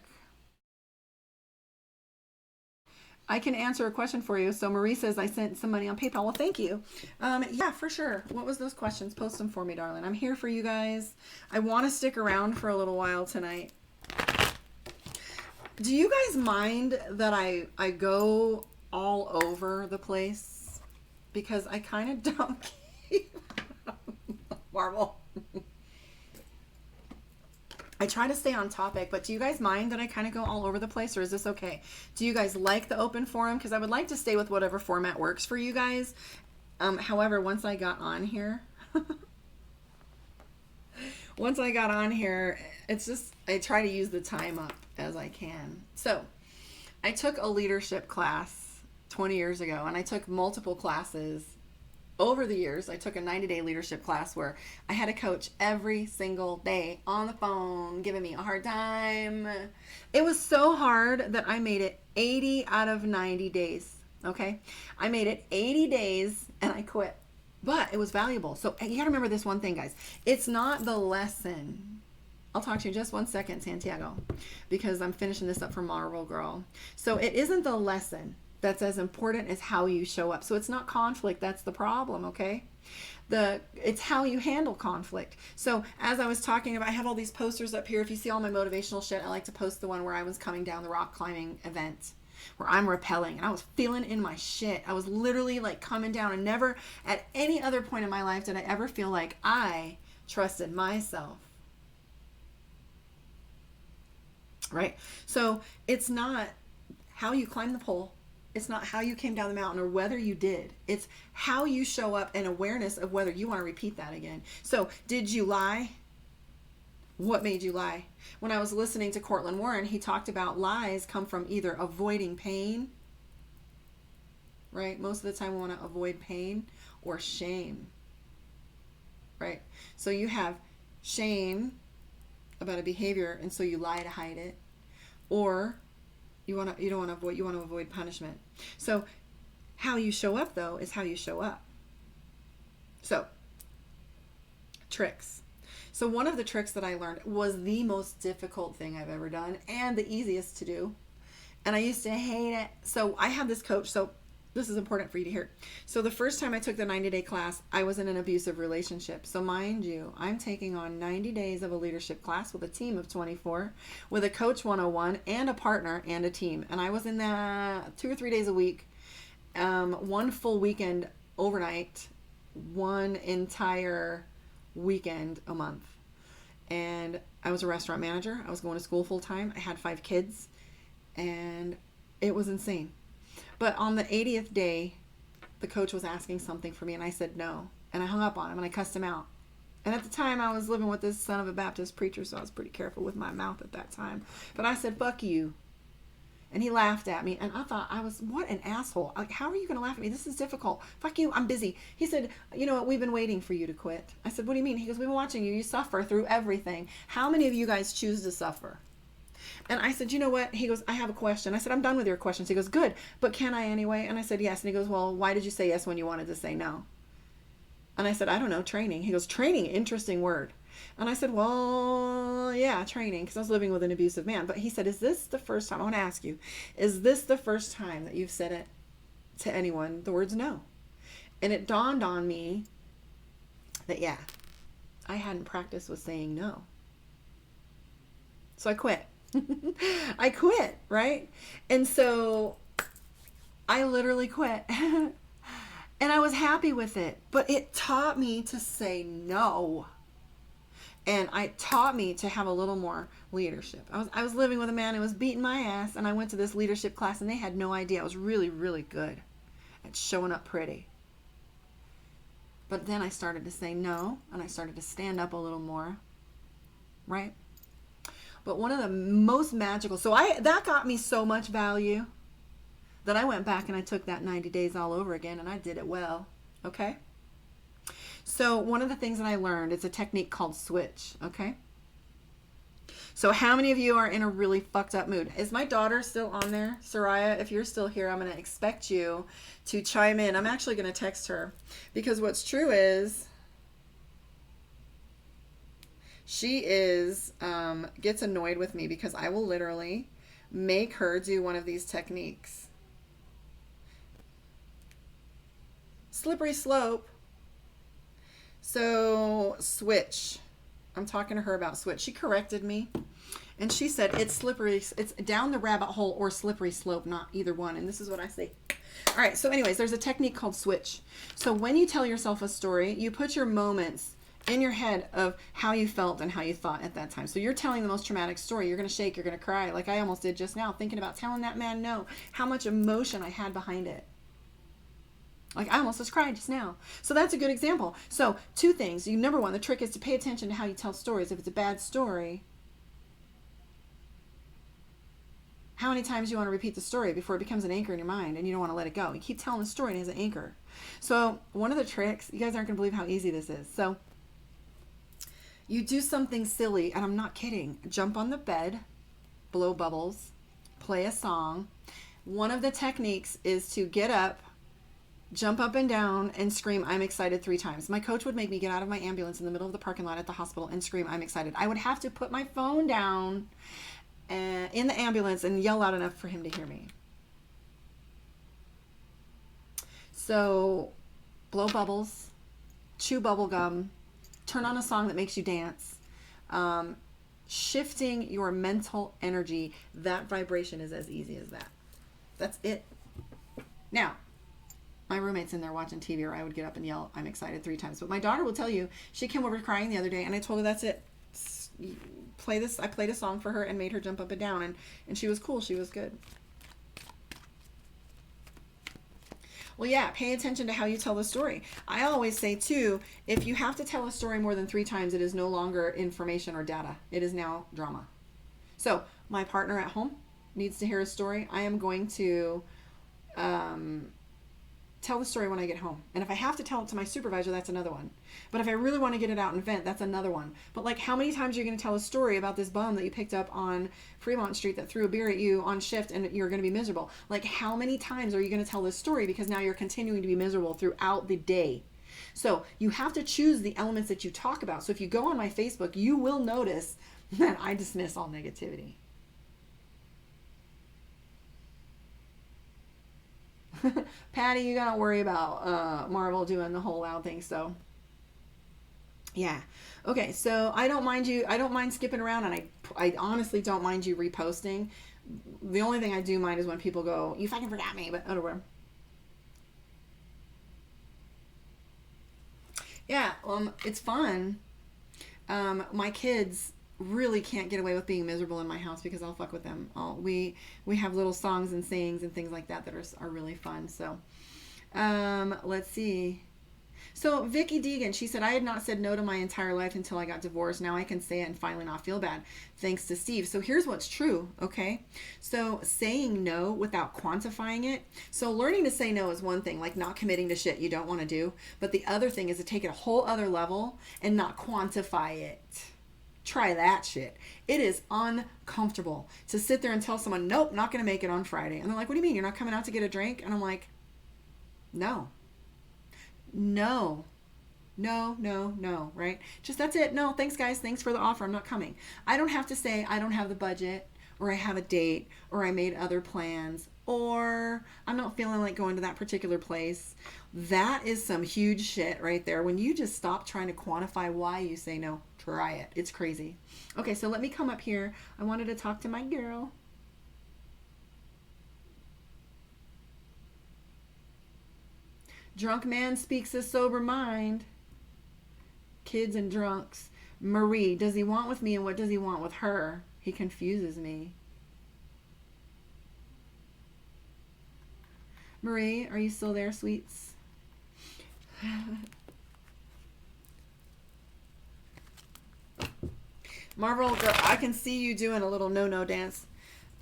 I can answer a question for you. So Marie says, I sent some money on PayPal. Well, thank you. Yeah, for sure. What was those questions? Post them for me, darling. I'm here for you guys. I want to stick around for a little while tonight. Do you guys mind that I go all over the place? Because I kind of don't keep Marvel. I try to stay on topic, but do you guys mind that I kind of go all over the place, or is this okay? Do you guys like the open forum? Because I would like to stay with whatever format works for you guys. However, once I got on here, it's just, I try to use the time up as I can. So I took a leadership class 20 years ago, and I took multiple classes over the years. I took a 90-day leadership class where I had a coach every single day on the phone giving me a hard time. It was so hard that I made it 80 out of 90 days. Okay. I made it 80 days and I quit, but it was valuable. So you gotta remember this one thing, guys. It's not the lesson. I'll talk to you in just 1 second, Santiago, because I'm finishing this up for Marvel Girl. So it isn't the lesson that's as important as how you show up. So it's not conflict. That's the problem. Okay. It's how you handle conflict. So as I was talking about, I have all these posters up here. If you see all my motivational shit, I like to post the one where I was coming down the rock climbing event. where I'm repelling, and I was feeling in my shit. I was literally like coming down, and never at any other point in my life did I ever feel like I trusted myself. Right? So it's not how you climb the pole. It's not how you came down the mountain or whether you did. It's how you show up and awareness of whether you want to repeat that again. So did you lie? What made you lie? When I was listening to Cortland Warren, he talked about lies come from either avoiding pain, right? Most of the time we want to avoid pain, or shame, right? So you have shame about a behavior, and so you lie to hide it, or you don't want to avoid, you want to avoid punishment. So how you show up, though, is how you show up. So tricks. So one of the tricks that I learned was the most difficult thing I've ever done and the easiest to do. And I used to hate it. So I had this coach. So this is important for you to hear. So the first time I took the 90-day class, I was in an abusive relationship. So mind you, I'm taking on 90 days of a leadership class with a team of 24, with a coach 101 and a partner and a team. And I was in that 2 or 3 days a week, one full weekend overnight, one entire weekend a month. And I was a restaurant manager. I was going to school full time. I had 5 kids, and it was insane. But on the 80th day, the coach was asking something for me, and I said no. And I hung up on him, and I cussed him out. And at the time, I was living with this son of a Baptist preacher, so I was pretty careful with my mouth at that time. But I said, fuck you. And he laughed at me, and I thought, what an asshole. Like, how are you going to laugh at me? This is difficult. Fuck you, I'm busy. He said, you know what, we've been waiting for you to quit. I said, what do you mean? He goes, we've been watching you. You suffer through everything. How many of you guys choose to suffer? And I said, you know what? He goes, I have a question. I said, I'm done with your questions. He goes, good, but can I anyway? And I said, yes. And he goes, well, why did you say yes when you wanted to say no? And I said, I don't know, training. He goes, training, interesting word. And I said, well, yeah, training, because I was living with an abusive man. But he said, is this the first time, I want to ask you, is this the first time that you've said it to anyone, the words no? And it dawned on me that, yeah, I hadn't practiced with saying no. So I quit. I quit, right? And so I literally quit. And I was happy with it. But it taught me to say no. And it taught me to have a little more leadership. I was living with a man who was beating my ass, and I went to this leadership class, and they had no idea. I was really, really good at showing up pretty. But then I started to say no, and I started to stand up a little more, right? But one of the most magical, that got me so much value that I went back and I took that 90 days all over again, and I did it well, okay? So one of the things that I learned is a technique called switch, okay? So how many of you are in a really fucked up mood? Is my daughter still on there? Soraya, if you're still here, I'm going to expect you to chime in. I'm actually going to text her, because what's true is she gets annoyed with me because I will literally make her do one of these techniques. Slippery slope. So switch. I'm talking to her about switch. She corrected me, and she said it's slippery. It's down the rabbit hole or slippery slope, not either one. And this is what I say. All right. So anyways, there's a technique called switch. So when you tell yourself a story, you put your moments in your head of how you felt and how you thought at that time. So you're telling the most traumatic story. You're going to shake. You're going to cry, like I almost did just now, thinking about telling that man no. How much emotion I had behind it. Like I almost just cried just now. So that's a good example. So 2 things. Number 1, the trick is to pay attention to how you tell stories. If it's a bad story, how many times you want to repeat the story before it becomes an anchor in your mind and you don't want to let it go. You keep telling the story and it has an anchor. So one of the tricks, you guys aren't going to believe how easy this is. So you do something silly, and I'm not kidding. Jump on the bed, blow bubbles, play a song. One of the techniques is to get up, jump up and down, and scream, I'm excited 3 times. My coach would make me get out of my ambulance in the middle of the parking lot at the hospital and scream, I'm excited. I would have to put my phone down in the ambulance and yell out enough for him to hear me. So blow bubbles, chew bubble gum, turn on a song that makes you dance. Shifting your mental energy, that vibration is as easy as that. That's it. Now, my roommate's in there watching TV, or I would get up and yell, I'm excited 3 times. But my daughter will tell you, she came over crying the other day, and I told her that's it. Play this. I played a song for her and made her jump up and down, and she was cool. She was good. Well, yeah, pay attention to how you tell the story. I always say, too, if you have to tell a story more than 3 times, it is no longer information or data. It is now drama. So my partner at home needs to hear a story. I am going to tell the story when I get home. And if I have to tell it to my supervisor, that's another one. But if I really want to get it out and vent, that's another one. But like, how many times are you going to tell a story about this bum that you picked up on Fremont Street that threw a beer at you on shift and you're going to be miserable? Like, how many times are you going to tell this story? Because now you're continuing to be miserable throughout the day. So you have to choose the elements that you talk about. So if you go on my Facebook, you will notice that I dismiss all negativity. Patty, you gotta worry about Marvel doing the whole loud thing. So yeah, okay. So I don't mind skipping around, and I honestly don't mind you reposting. The only thing I do mind is when people go, "You fucking forgot me," but whatever. Yeah, it's fun. My kids really can't get away with being miserable in my house because I'll fuck with them. We have little songs and sayings and things like that are really fun. So let's see. So Vicky Deegan, she said, I had not said no to my entire life until I got divorced. Now I can say it and finally not feel bad. Thanks to Steve. So here's what's true, okay? So saying no without quantifying it. So learning to say no is one thing, like not committing to shit you don't want to do. But the other thing is to take it a whole other level and not quantify it. Try that shit. It is uncomfortable to sit there and tell someone, nope, not going to make it on Friday. And they're like, what do you mean? You're not coming out to get a drink? And I'm like, no, right? Just that's it. No, thanks guys. Thanks for the offer. I'm not coming. I don't have to say I don't have the budget, or I have a date, or I made other plans, or I'm not feeling like going to that particular place. That is some huge shit right there. When you just stop trying to quantify why you say no, try it. It's crazy. Okay, so let me come up here. I wanted to talk to my girl. Drunk man speaks a sober mind. Kids and drunks. Marie, does he want with me and what does he want with her? He confuses me. Marie, are you still there, sweets? Marvel girl, I can see you doing a little no-no dance.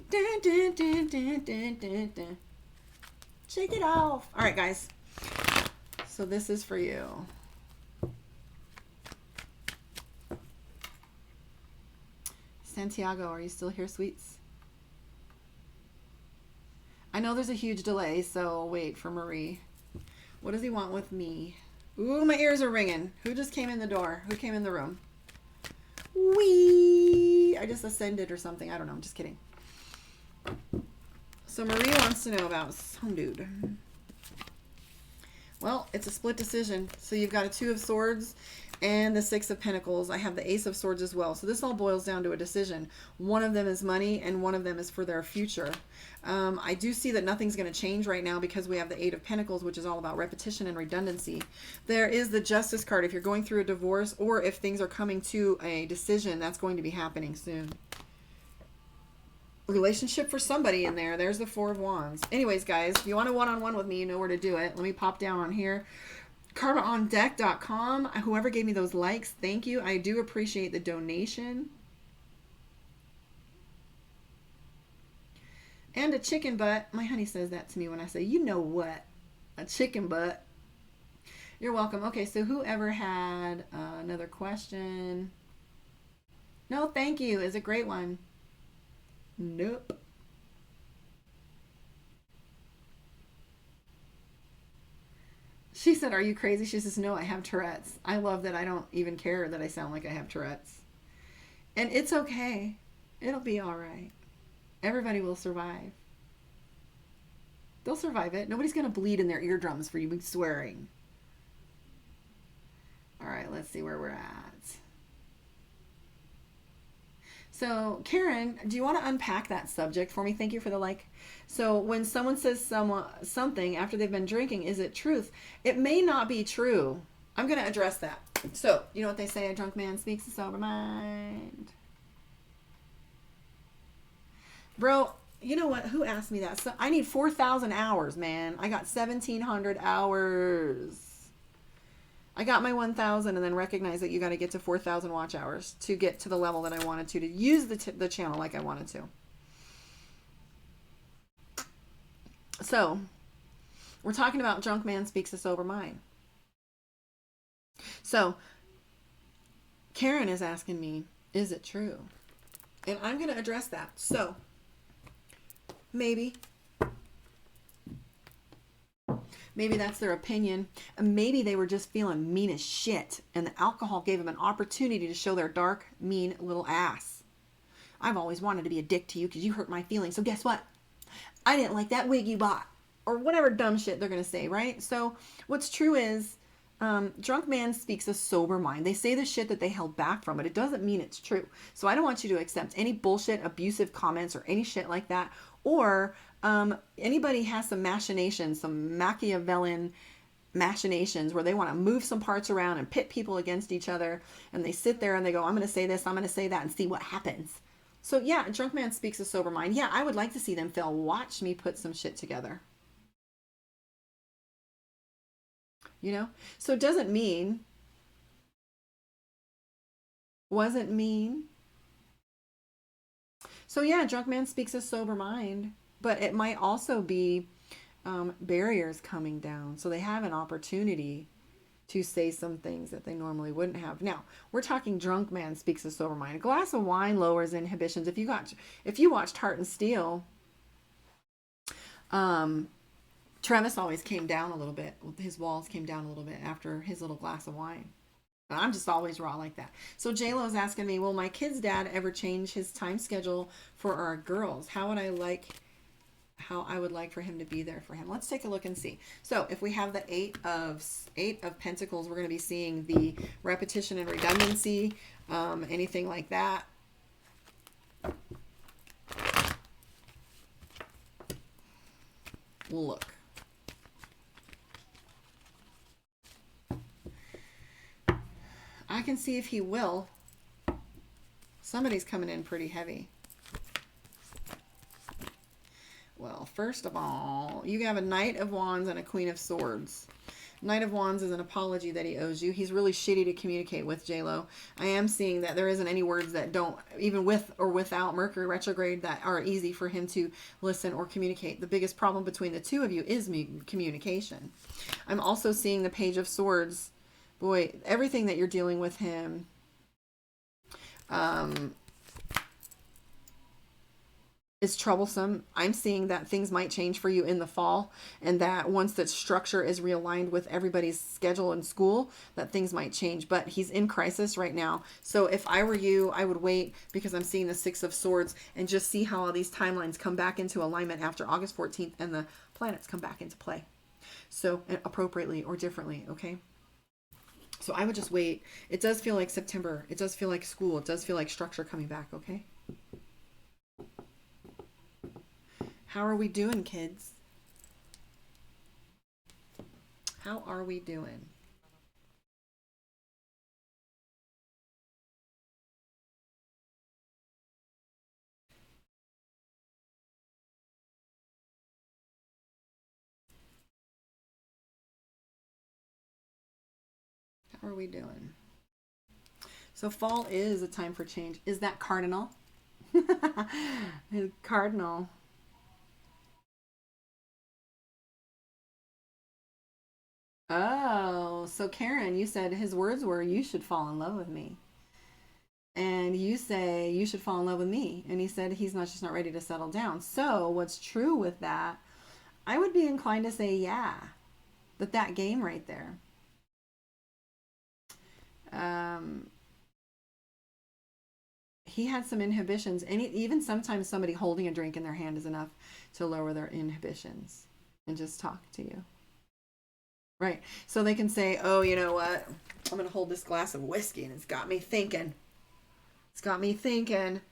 Dun, dun, dun, dun, dun, dun, dun. Shake it off. All right, guys. So this is for you. Santiago, are you still here, sweets? I know there's a huge delay, so wait for Marie. What does he want with me? Ooh, my ears are ringing. Who just came in the door? Who came in the room? Wee! I just ascended or something. I don't know. I'm just kidding. So Marie wants to know about some dude. Well, it's a split decision. So you've got a 2 of Swords and the 6 of Pentacles. I have the Ace of Swords as well. So this all boils down to a decision. One of them is money and one of them is for their future. I do see that nothing's going to change right now because we have the 8 of Pentacles, which is all about repetition and redundancy. There is the Justice card. If you're going through a divorce or if things are coming to a decision, that's going to be happening soon. Relationship for somebody in there. There's the 4 of Wands. Anyways, guys, if you want a one-on-one with me, you know where to do it. Let me pop down on here. KarmaOnDeck.com. Whoever gave me those likes, thank you. I do appreciate the donation. And a chicken butt. My honey says that to me when I say, you know what? A chicken butt. You're welcome. Okay, so whoever had another question? No, thank you. It's a great one. Nope. She said, are you crazy? She says, no, I have Tourette's. I love that I don't even care that I sound like I have Tourette's. And it's okay. It'll be all right. Everybody will survive. They'll survive it. Nobody's going to bleed in their eardrums for you swearing. All right, let's see where we're at. So, Karen, do you want to unpack that subject for me? Thank you for the like. So, when someone says something after they've been drinking, is it truth? It may not be true. I'm going to address that. So, you know what they say, a drunk man speaks a sober mind. Bro, you know what? Who asked me that? So I need 4,000 hours, man. I got 1,700 hours. I got my 1,000 and then recognize that you got to get to 4,000 watch hours to get to the level that I wanted to use the channel like I wanted to. So, we're talking about drunk man speaks a sober mind. So, Karen is asking me, is it true? And I'm going to address that. So, maybe that's their opinion. And maybe they were just feeling mean as shit. And the alcohol gave them an opportunity to show their dark, mean little ass. I've always wanted to be a dick to you because you hurt my feelings. So guess what? I didn't like that wig you bought. Or whatever dumb shit they're going to say, right? So what's true is drunk man speaks a sober mind. They say the shit that they held back from, but it doesn't mean it's true. So I don't want you to accept any bullshit, abusive comments or any shit like that. Or anybody has some machinations, some Machiavellian machinations where they want to move some parts around and pit people against each other. And they sit there and they go, I'm going to say this, I'm going to say that, and see what happens. So yeah, a drunk man speaks a sober mind. Yeah, I would like to see them fail. Watch me put some shit together. You know? So it doesn't mean, wasn't mean. So yeah, drunk man speaks a sober mind, but it might also be barriers coming down. So they have an opportunity to say some things that they normally wouldn't have. Now, we're talking drunk man speaks a sober mind. A glass of wine lowers inhibitions. If you watched Heart and Steel, Travis always came down a little bit. His walls came down a little bit after his little glass of wine. I'm just always raw like that. So J-Lo is asking me, will my kid's dad ever change his time schedule for our girls? How I would like for him to be there for him. Let's take a look and see. So if we have the eight of Pentacles, we're going to be seeing the repetition and redundancy, anything like that. We'll look. I can see if he will. Somebody's coming in pretty heavy. Well, first of all, you have a Knight of Wands and a Queen of Swords. Knight of Wands is an apology that he owes you. He's really shitty to communicate with, J-Lo. I am seeing that there isn't any words that don't, even with or without Mercury retrograde, that are easy for him to listen or communicate. The biggest problem between the two of you is communication. I'm also seeing the Page of Swords. Boy, everything that you're dealing with him, is troublesome. I'm seeing that things might change for you in the fall, and that once that structure is realigned with everybody's schedule in school, that things might change. But he's in crisis right now. So if I were you, I would wait, because I'm seeing the Six of Swords, and just see how all these timelines come back into alignment after August 14th and the planets come back into play. So appropriately or differently, okay? So I would just wait. It does feel like September. It does feel like school. It does feel like structure coming back, okay? How are we doing, kids? How are we doing? How are we doing? So fall is a time for change. Is that cardinal? Cardinal. Oh, so Karen, you said his words were, you should fall in love with me. And you say, you should fall in love with me. And he said he's not just not ready to settle down. So what's true with that, I would be inclined to say, yeah, that game right there. He had some inhibitions, and even sometimes somebody holding a drink in their hand is enough to lower their inhibitions and just talk to you. Right. So they can say, oh, you know what? I'm going to hold this glass of whiskey, and it's got me thinking. It's got me thinking.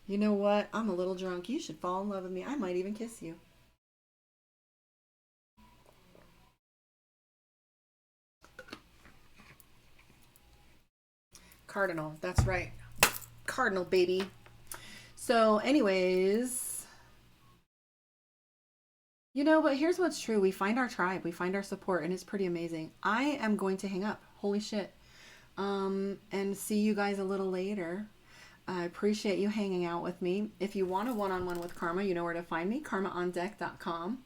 You know what? I'm a little drunk. You should fall in love with me. I might even kiss you. Cardinal. That's right. Cardinal, baby. So, anyways, you know, but here's what's true. We find our tribe, we find our support, and it's pretty amazing. I am going to hang up. Holy shit. And see you guys a little later. I appreciate you hanging out with me. If you want a one-on-one with Karma, you know where to find me, karmaondeck.com.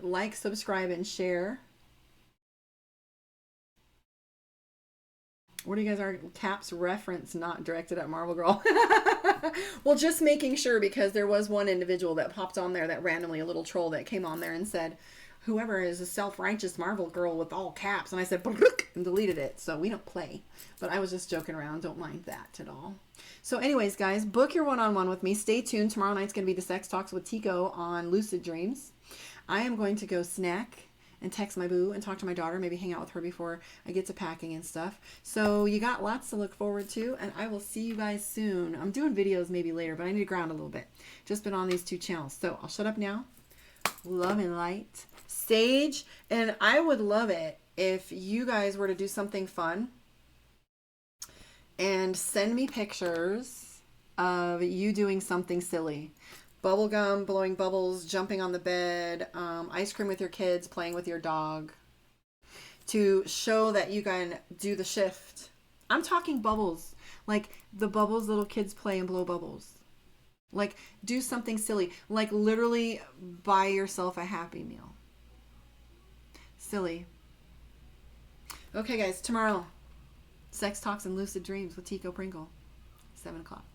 Like, subscribe, and share. What do you guys are? Caps reference not directed at Marvel Girl. Well, just making sure, because there was one individual that popped on there that randomly, a little troll that came on there and said, whoever is a self-righteous Marvel Girl with all caps. And I said, and deleted it. So we don't play. But I was just joking around. Don't mind that at all. So anyways, guys, book your one-on-one with me. Stay tuned. Tomorrow night's going to be the Sex Talks with Tico on Lucid Dreams. I am going to go snack and text my boo and talk to my daughter, maybe hang out with her before I get to packing and stuff. So you got lots to look forward to, and I will see you guys soon. I'm doing videos maybe later, but I need to ground a little bit. Just been on these two channels. So I'll shut up now. Love and light. Sage, and I would love it if you guys were to do something fun and send me pictures of you doing something silly. Bubblegum, blowing bubbles, jumping on the bed, ice cream with your kids, playing with your dog, to show that you can do the shift. I'm talking bubbles, like the bubbles little kids play and blow bubbles. Like, do something silly, like literally buy yourself a Happy Meal. Silly. Okay, guys, tomorrow, Sex Talks and Lucid Dreams with Tico Pringle, 7 o'clock.